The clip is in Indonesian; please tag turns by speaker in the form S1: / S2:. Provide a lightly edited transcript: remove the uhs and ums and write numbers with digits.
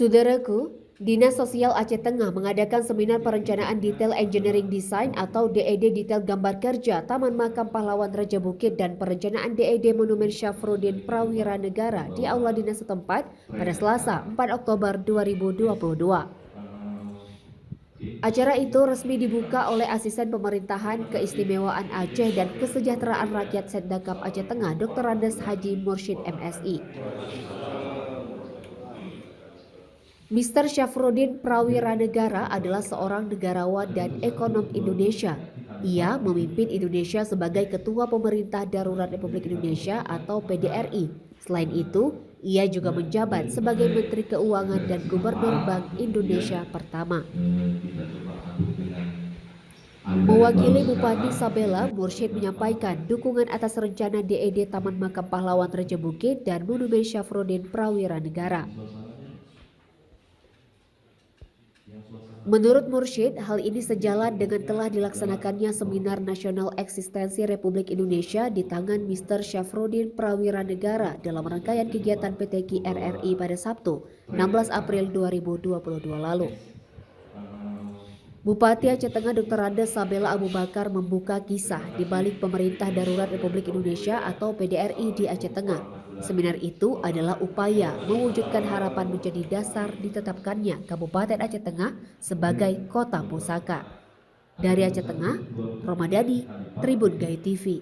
S1: Saudaraku, Dinas Sosial Aceh Tengah mengadakan seminar perencanaan detail engineering design atau DED detail gambar kerja Taman Makam Pahlawan Raja Bukit dan perencanaan DED Monumen Syafruddin Prawira Negara di Aula Dinas setempat pada Selasa 4 Oktober 2022. Acara itu resmi dibuka oleh Asisten Pemerintahan Keistimewaan Aceh dan Kesejahteraan Rakyat Setdakap Aceh Tengah Dr. Andes Haji Mursyid MSI. Mr. Syafruddin Prawira Negara adalah seorang negarawan dan ekonom Indonesia. Ia memimpin Indonesia sebagai Ketua Pemerintah Darurat Republik Indonesia atau PDRI. Selain itu, ia juga menjabat sebagai Menteri Keuangan dan Gubernur Bank Indonesia pertama. Mewakili Bupati Sabela, Mursyid menyampaikan dukungan atas rencana DED Taman Makam Pahlawan Raja Bukit dan Monumen Syafruddin Prawira Negara. Menurut Mursyid, hal ini sejalan dengan telah dilaksanakannya Seminar Nasional Eksistensi Republik Indonesia di tangan Mr. Syafruddin Prawira Negara dalam rangkaian kegiatan PTKI RRI pada Sabtu, 16 April 2022 lalu. Bupati Aceh Tengah Dr. Andes Sabela Abu Bakar membuka kisah di balik Pemerintah Darurat Republik Indonesia atau PDRI di Aceh Tengah. Seminar itu adalah upaya mewujudkan harapan menjadi dasar ditetapkannya Kabupaten Aceh Tengah sebagai kota pusaka. Dari Aceh Tengah, Romadadi, Tribun Gai TV.